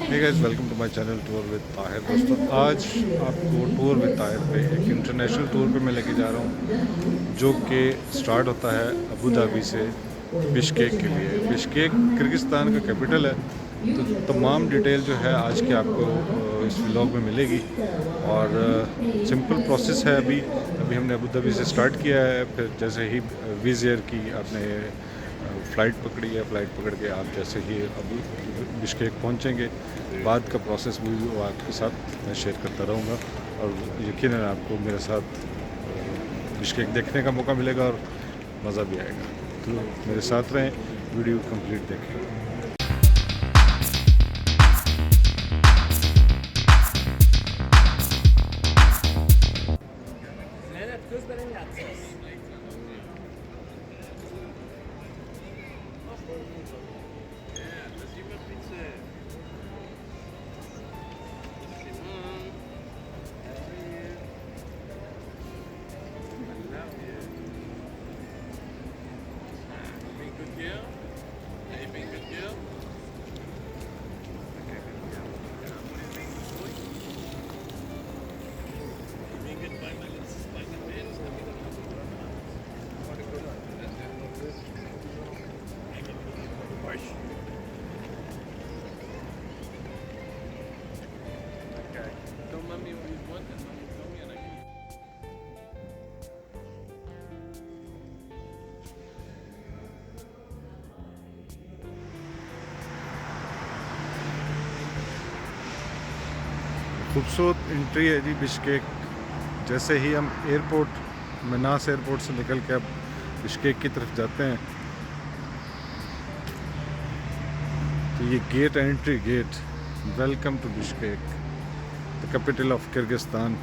Hey guys, welcome to my channel tour with Tahir. दोस्तों, आज आपको टूर विद ताहिर पे एक इंटरनेशनल टूर पे मैं लेके जा रहा हूँ, जो कि स्टार्ट होता है अबू धाबी से बिश्केक के लिए। बिश्केक किर्गिस्तान का कैपिटल है। तो तमाम डिटेल जो है आज के आपको इस व्लॉग में मिलेगी। और सिंपल प्रोसेस है। अभी हमने अबू धाबी से स्टार्ट किया है। फिर जैसे ही विज़ एयर की आपने फ़्लाइट पकड़ी है, फ़्लाइट पकड़ के आप जैसे ही अबू बिश्केक पहुंचेंगे, बाद का प्रोसेस भी वो आपके साथ मैं शेयर करता रहूँगा। और यकीनन आपको मेरे साथ बिश्केक देखने का मौका मिलेगा और मज़ा भी आएगा। तो मेरे साथ रहें, वीडियो कंप्लीट देखें। खूबसूरत एंट्री है जी बिश्केक। जैसे ही हम एयरपोर्ट, मनास एयरपोर्ट से निकल के अब बिश्केक की तरफ जाते हैं, तो ये gate, entry gate, welcome to Bishkek, the capital of Kyrgyzstan.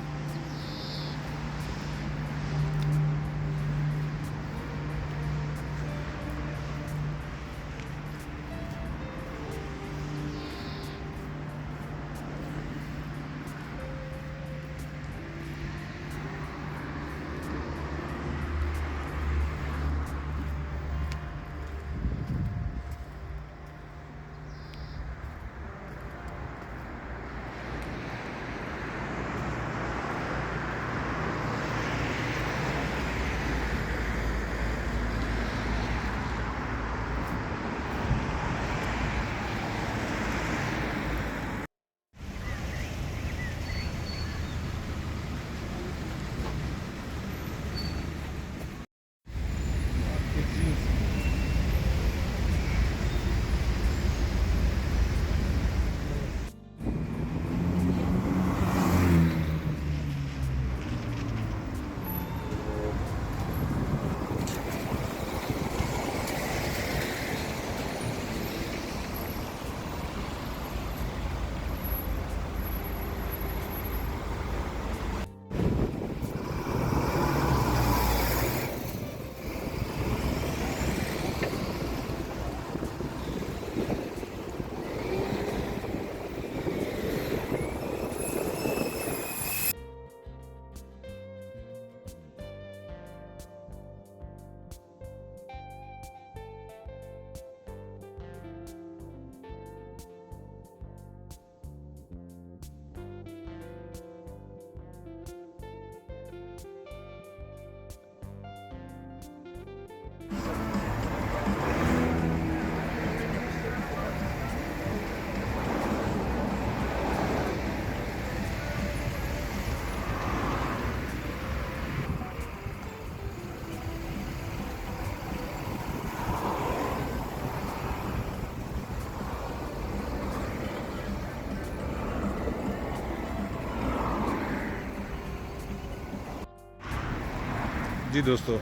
जी दोस्तों,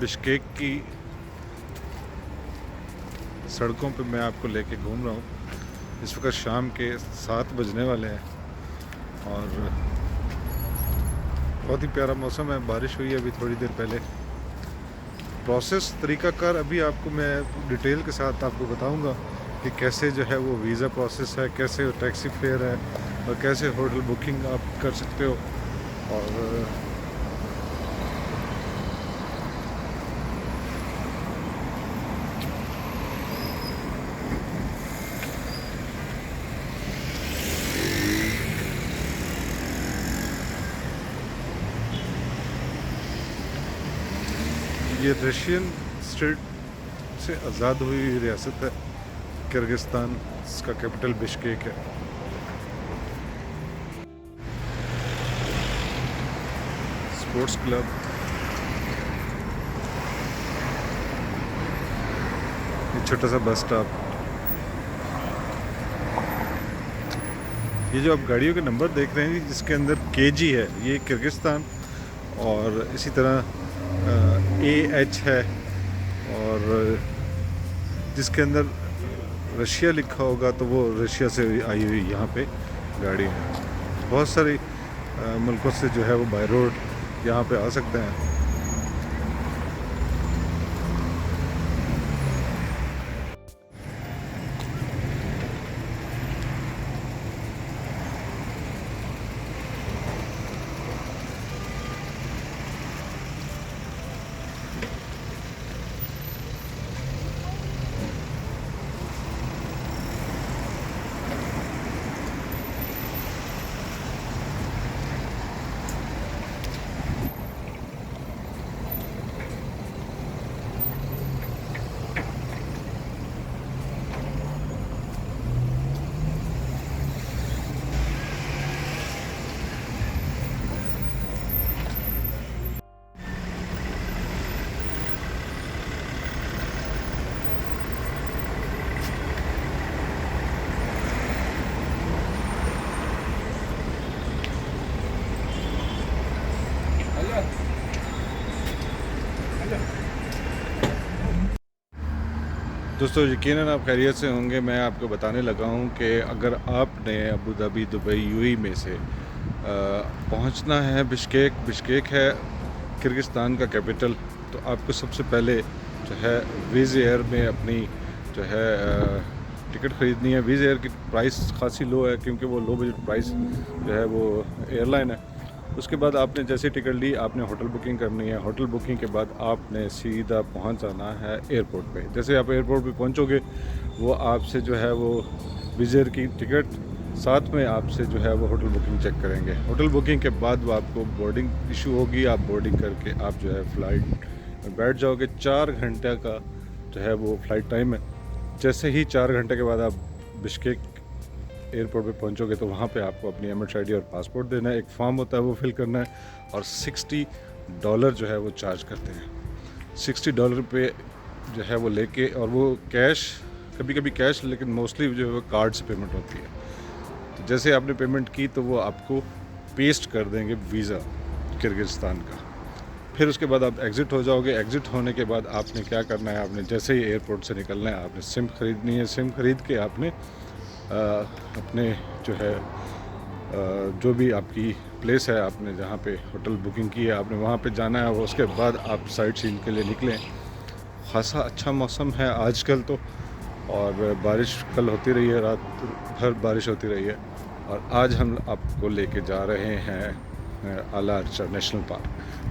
बिश्केक की सड़कों पे मैं आपको लेके घूम रहा हूँ। इस वक्त शाम के 7 बजने वाले हैं और बहुत ही प्यारा मौसम है। बारिश हुई है अभी थोड़ी देर पहले। प्रोसेस, तरीक़ाकार अभी आपको मैं डिटेल के साथ आपको बताऊंगा कि कैसे जो है वो वीज़ा प्रोसेस है, कैसे टैक्सी फेयर है और कैसे होटल बुकिंग आप कर सकते हो। और ये रशियन स्टेट से आज़ाद हुई रियासत है किर्गिस्तान। इसका कैपिटल बिश्केक है। स्पोर्ट्स क्लब, ये छोटा सा बस स्टॉप। ये जो आप गाड़ियों के नंबर देख रहे हैं जिसके अंदर केजी है, ये किर्गिस्तान, और इसी तरह AH है, और जिसके अंदर रशिया लिखा होगा तो वो रशिया से आई हुई यहाँ पे गाड़ी है। बहुत सारी मुल्कों से जो है वो बाय रोड यहाँ पे आ सकते हैं। दोस्तों यकीनन आप खैरियत से होंगे। मैं आपको बताने लगा हूँ कि अगर आपने अबू धाबी, दुबई, UAE में से पहुँचना है बिश्केक। बिश्केक है किर्गिस्तान का कैपिटल। तो आपको सबसे पहले जो है विज़ एयर में अपनी जो है टिकट ख़रीदनी है। विज़ एयर की प्राइस खासी लो है क्योंकि वो लो बजट प्राइस जो है वो एयरलाइन है। उसके बाद आपने जैसे टिकट ली, आपने होटल बुकिंग करनी है। होटल बुकिंग के बाद आपने सीधा पहुंच जाना है एयरपोर्ट पे। जैसे आप एयरपोर्ट पे पहुंचोगे, वो आपसे जो है वो विज़ेयर की टिकट, साथ में आपसे जो है वो होटल बुकिंग चेक करेंगे। होटल बुकिंग के बाद वो आपको बोर्डिंग इशू होगी। आप बोर्डिंग करके आप जो है फ़्लाइट में बैठ जाओगे। 4 घंटे का जो है वो फ़्लाइट टाइम है। जैसे ही 4 घंटे के बाद आप बिश्केक एयरपोर्ट पे पहुंचोगे तो वहाँ पे आपको अपनी एमिरेट्स ID और पासपोर्ट देना है। एक फॉर्म होता है वो फिल करना है, और $60 जो है वो चार्ज करते हैं। $60 पे जो है वो लेके, और वो कैश, कभी कभी कैश, लेकिन मोस्टली जो है वो कार्ड से पेमेंट होती है। तो जैसे आपने पेमेंट की तो वो आपको पेस्ट कर देंगे वीज़ा किर्गिस्तान का। फिर उसके बाद आप एग्ज़िट हो जाओगे। एग्ज़िट होने के बाद आपने क्या करना है, आपने जैसे ही एयरपोर्ट से निकलना है, आपने सिम ख़रीदनी है। सिम ख़रीद के आपने अपने जो है जो भी आपकी प्लेस है, आपने जहाँ पे होटल बुकिंग की है, आपने वहाँ पे जाना है। उसके बाद आप साइट सीइंग के लिए निकलें। ख़ासा अच्छा मौसम है आजकल तो, और बारिश कल होती रही है, रात भर बारिश होती रही है। और आज हम आपको लेके जा रहे हैं आला अर्चा नेशनल पार्क,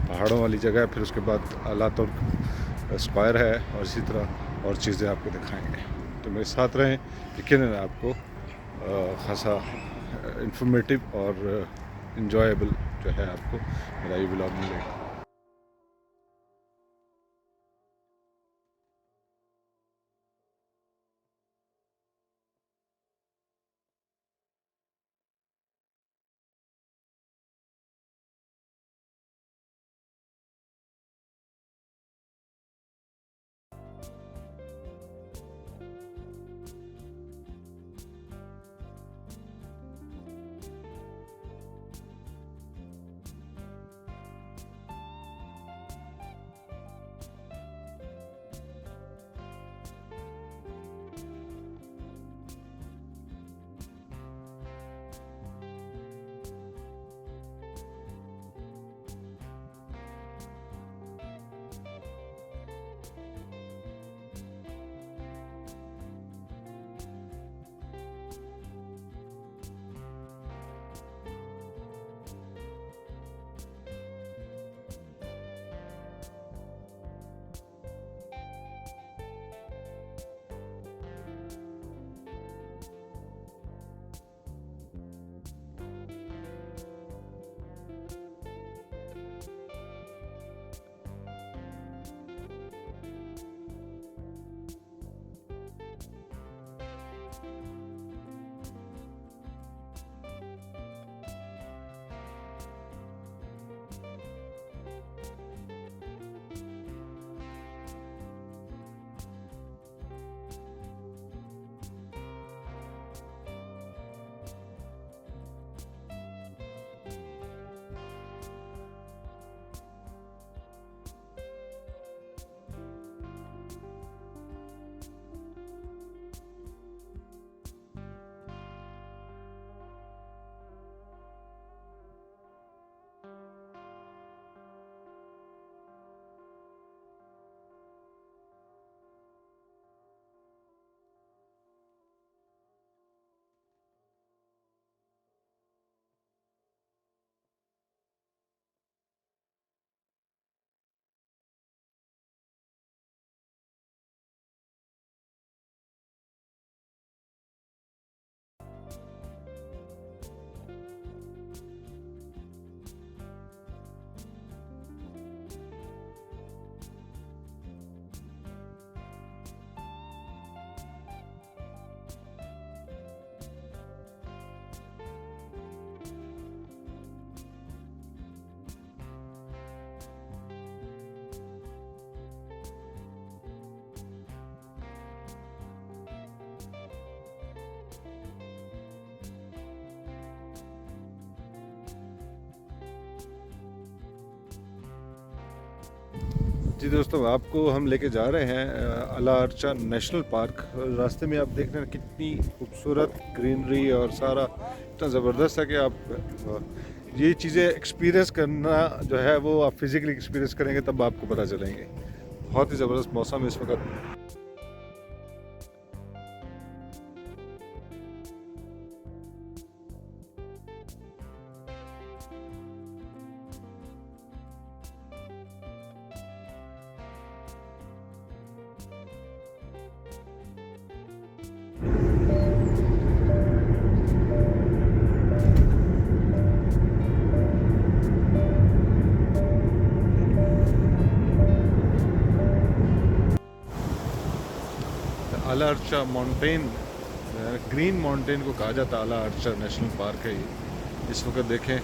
पहाड़ों वाली जगह है। फिर उसके बाद आला तुर्क स्क्वायर है, और इसी तरह और चीज़ें आपको दिखाएंगे। तो मेरे साथ रहें, यकीनन आपको ख़ासा इंफॉर्मेटिव और इन्जॉयबल जो है आपको मेरा ये व्लॉग मिलेगा। जी दोस्तों, आपको हम लेके जा रहे हैं अला अर्चा नेशनल पार्क। रास्ते में आप देख रहे हैं कितनी खूबसूरत ग्रीनरी और सारा इतना ज़बरदस्त है कि आप ये चीज़ें एक्सपीरियंस करना जो है वो आप फिज़िकली एक्सपीरियंस करेंगे तब आपको पता चलेंगे। बहुत ही ज़बरदस्त मौसम है इस वक्त। आला अर्चा माउंटेन, ग्रीन माउंटेन को कहा जाता है। आला अर्चा नेशनल पार्क है ये। इस वक्त देखें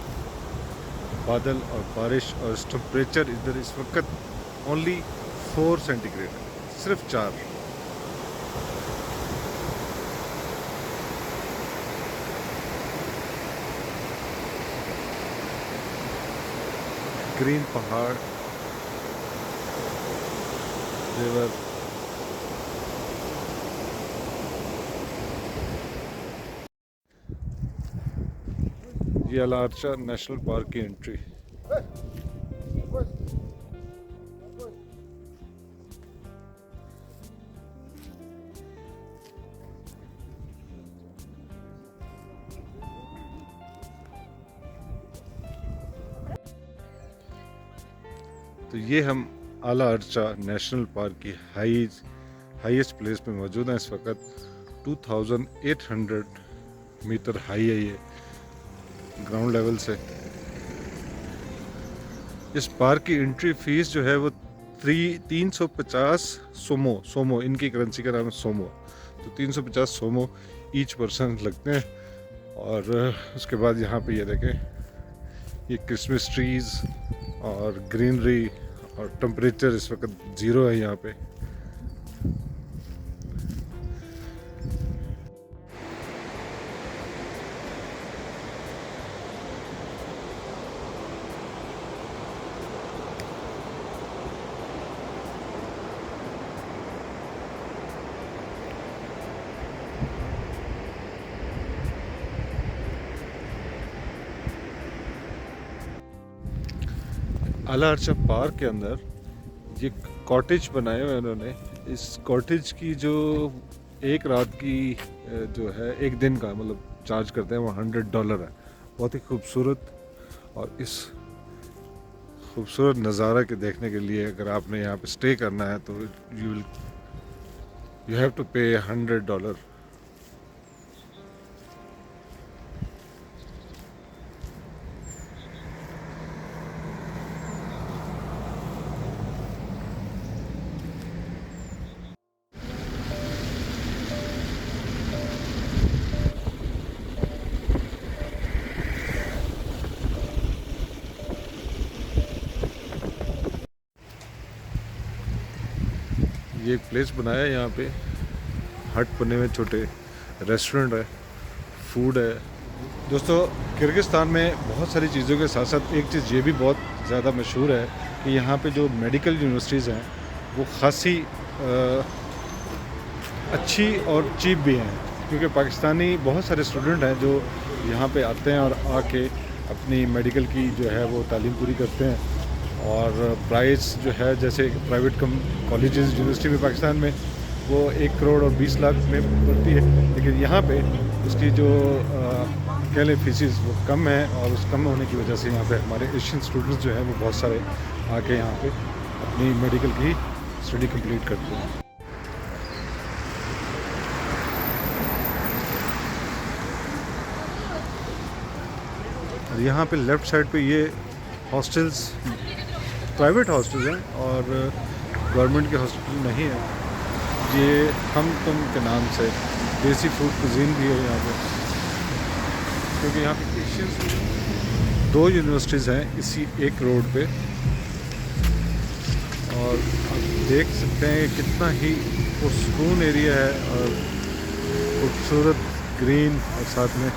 बादल और बारिश और टेम्परेचर इधर इस वक्त ओनली 4 सेंटीग्रेड, सिर्फ 4। ग्रीन पहाड़, रिवर, ये अला अर्चा नेशनल पार्क की एंट्री। तो ये हम आला अर्चा नेशनल पार्क की हाईएस्ट प्लेस पे मौजूद हैं इस वक्त। 2800 मीटर हाई है ये ग्राउंड लेवल से। इस पार्क की एंट्री फीस जो है वो 350 सोमो, इनकी करेंसी का नाम है सोमो। तो 350 सोमो ईच पर्सन लगते हैं। और उसके बाद यहाँ पे ये देखें, ये क्रिसमस ट्रीज और ग्रीनरी और टेम्परेचर इस वक्त 0 है यहाँ पे। आला अर्चा पार्क के अंदर ये कॉटेज बनाए हुए हैं उन्होंने। इस कॉटेज की जो एक रात की जो है, एक दिन का मतलब चार्ज करते हैं वो $100 है। बहुत ही खूबसूरत। और इस खूबसूरत नज़ारा के देखने के लिए अगर आपने यहाँ पे स्टे करना है तो यू हैव टू पे $100। ये एक प्लेस बनाया है यहाँ पे, हट बने हुए, छोटे रेस्टोरेंट है, फूड है। दोस्तों, किर्गिस्तान में बहुत सारी चीज़ों के साथ साथ एक चीज़ ये भी बहुत ज़्यादा मशहूर है कि यहाँ पे जो मेडिकल यूनिवर्सिटीज़ हैं वो खासी अच्छी और चीप भी हैं। क्योंकि पाकिस्तानी बहुत सारे स्टूडेंट हैं जो यहाँ पे आते हैं और आके अपनी मेडिकल की जो है वो तालीम पूरी करते हैं। और प्राइस जो है, जैसे प्राइवेट कॉलेजेस यूनिवर्सिटी में पाकिस्तान में वो 1 करोड़ और 20 लाख में पड़ती है, लेकिन यहाँ पे उसकी जो कह लें फीसिस वो कम है। और उस कम होने की वजह से यहाँ पे हमारे एशियन स्टूडेंट्स जो हैं वो बहुत सारे आके यहाँ पे अपनी मेडिकल की स्टडी कंप्लीट करते हैं। और यहाँ पे लेफ़्ट साइड पे ये हॉस्टल्स, प्राइवेट हॉस्टल्स हैं और गवर्नमेंट के हॉस्टल नहीं है। ये हम तुम के नाम से देसी फूड कुजीन भी है यहाँ पे। क्योंकि यहाँ पे एशियन 2 यूनिवर्सिटीज़ हैं इसी एक रोड पे। और आप देख सकते हैं कितना ही पुरसकून एरिया है और खूबसूरत ग्रीन और साथ में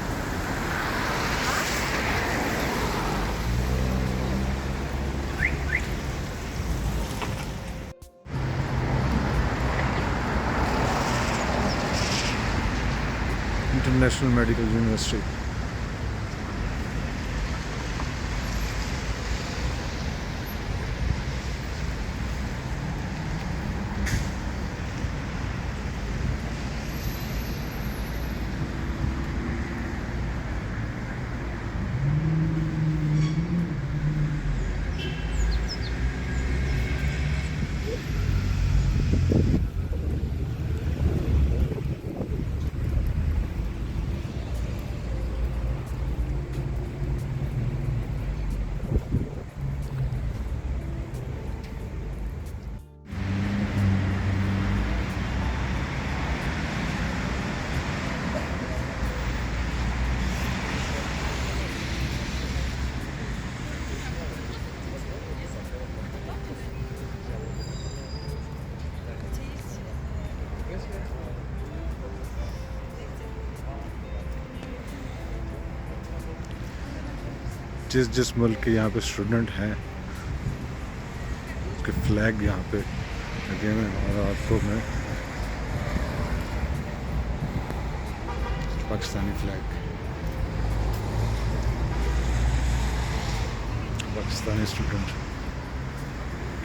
इंटरनेशनल मेडिकल यूनिवर्सिटी। जिस जिस मुल्क के यहाँ पे स्टूडेंट हैं उसके फ्लैग यहाँ पे लगे हुए हैं। और आपको मैं पाकिस्तानी फ्लैग, पाकिस्तानी स्टूडेंट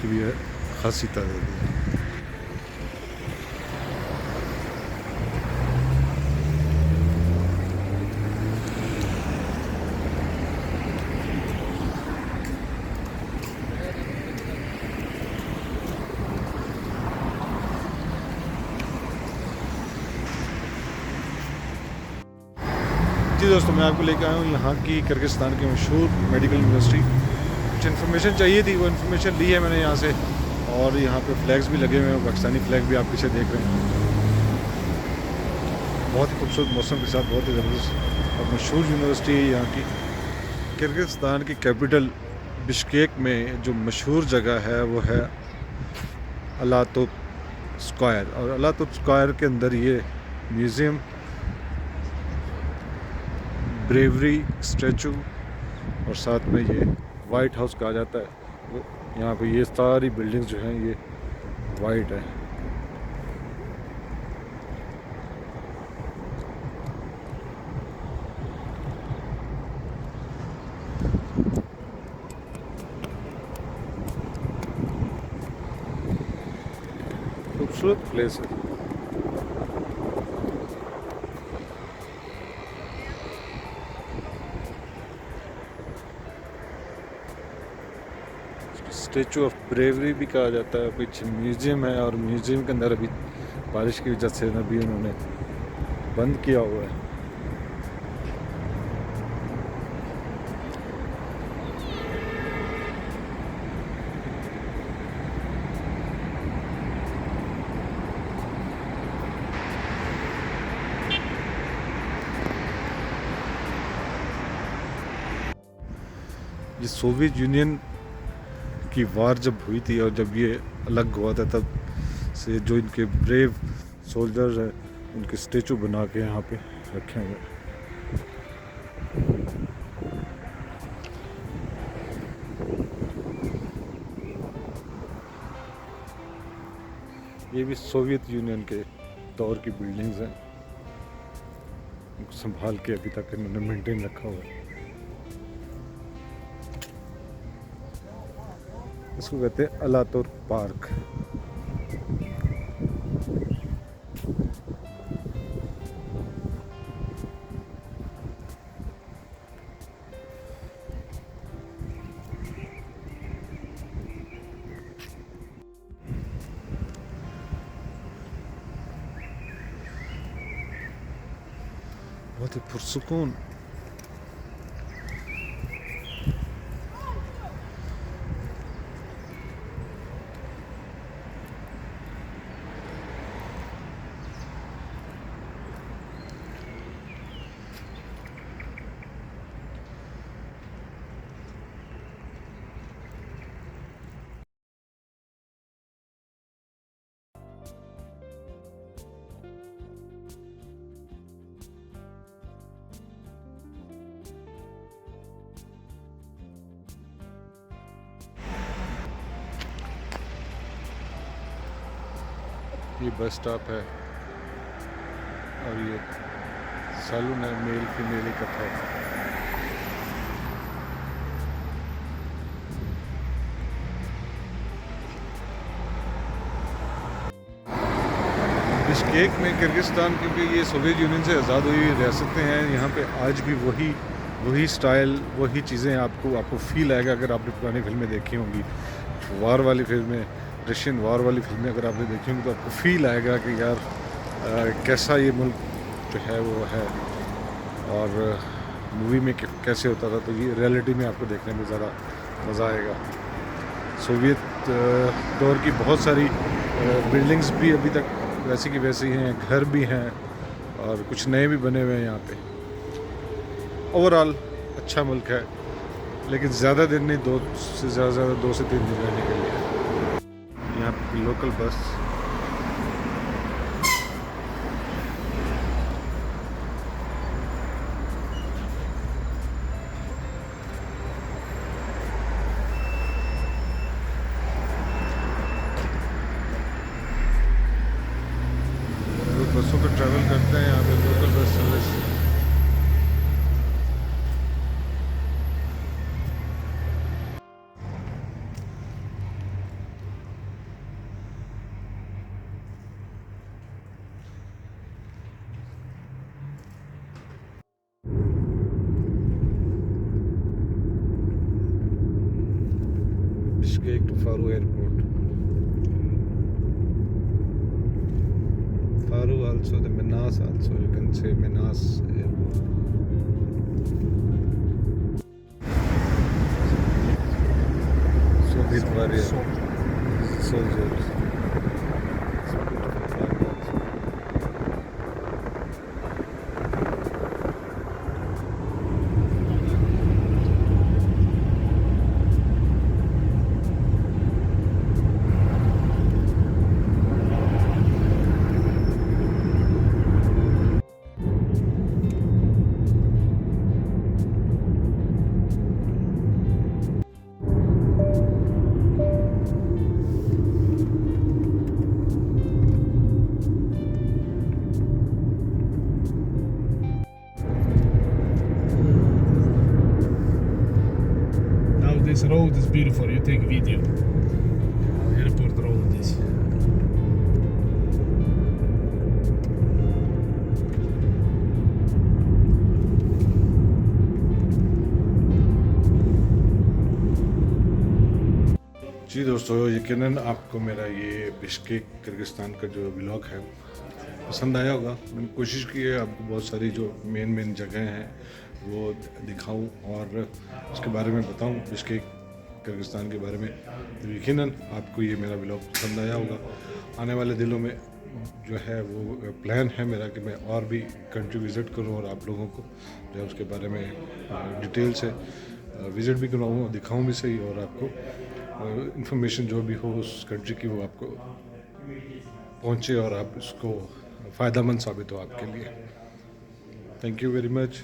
की भी खासी तादाद है। जी दोस्तों, मैं आपको लेकर आया हूँ यहाँ की किर्गिस्तान की मशहूर मेडिकल यूनिवर्सिटी। कुछ इन्फॉर्मेशन चाहिए थी, वो इन्फॉर्मेशन ली है मैंने यहाँ से। और यहाँ पे फ्लैग्स भी लगे हुए हैं, पाकिस्तानी फ्लैग भी आप पीछे देख रहे हैं। बहुत ही खूबसूरत मौसम के साथ बहुत ही ज़बरदस्त और मशहूर यूनिवर्सिटी है यहाँ की। किर्गिस्तान की कैपिटल बिश्केक में जो मशहूर जगह है वो है अलातुर्क स्क्वायर। और अलातुर्क स्क्वायर के अंदर ये म्यूज़ियम, ब्रेवरी स्टैचू और साथ में ये वाइट हाउस कहा जाता है। वो यहाँ पे ये सारी बिल्डिंग्स जो हैं ये वाइट है। खूबसूरत प्लेस है। स्टैचू ऑफ ब्रेवरी भी कहा जाता है। पीछे म्यूज़ियम है और म्यूज़ियम के अंदर अभी बारिश की वजह से अभी उन्होंने बंद किया हुआ है। ये सोवियत यूनियन की वार जब हुई थी और जब ये अलग हुआ था तब से जो इनके ब्रेव सोल्जर्स हैं उनके स्टेचू बना के यहाँ पे रखे हुए। ये भी सोवियत यूनियन के दौर की बिल्डिंग्स हैं, उनको संभाल के अभी तक इन्होंने मेंटेन रखा हुआ है। इसको कहते हैं अलातुर्क पार्क। बहुत ही पुरसुकून। ये बस स्टॉप है और ये सैलून है, मेल फीमेल इकट्ठा होता है। बिश्केक में किर्गिस्तान, क्योंकि ये सोवियत यूनियन से आज़ाद हुई रियासतें हैं, यहाँ पे आज भी वही स्टाइल, वही चीज़ें आपको फील आएगा अगर आपने पुरानी फिल्में देखी होंगी, वार वाली फिल्में, रशियन वार वाली फिल्में अगर आपने देखी होंगी तो आपको फील आएगा कि यार कैसा ये मुल्क जो है वो है, और मूवी में कैसे होता था, तो ये रियलिटी में आपको देखने में ज़्यादा मज़ा आएगा। सोवियत दौर की बहुत सारी बिल्डिंग्स भी अभी तक वैसी की वैसी हैं, घर भी हैं और कुछ नए भी बने हुए हैं यहाँ पे। ओवरऑल अच्छा मुल्क है, लेकिन ज़्यादा दिन नहीं, 2 से ज़्यादा 2 से 3 दिन रहने के लिए। यहाँ पे लोकल बस बसों पे ट्रैवल करते हैं, यहाँ पे local bus service. Bishkek to Faru airport, Faru also, the Minas also, you can say Minas airport. Soviet warrior, soldiers. This road is beautiful. You take video. Airport road is. जी दोस्तों, यकीनन आपको मेरा ये Bishkek Kyrgyzstan का जो vlog है पसंद आया होगा। मैंने कोशिश की है आपको बहुत सारी जो मेन जगह हैं वो दिखाऊं और उसके बारे में बताऊं, बिश्केक किर्गिस्तान के बारे में। तो यकीनन आपको ये मेरा व्लॉग पसंद आया होगा। आने वाले दिनों में जो है वो प्लान है मेरा कि मैं और भी कंट्री विज़िट करूं और आप लोगों को जो है उसके बारे में डिटेल से विज़िट भी करवाऊँ, दिखाऊँ भी सही, और आपको इंफॉर्मेशन जो भी हो उस कंट्री की वो आपको पहुँचे और आप उसको फ़ायदेमंद साबित हो आपके लिए। Thank you very much.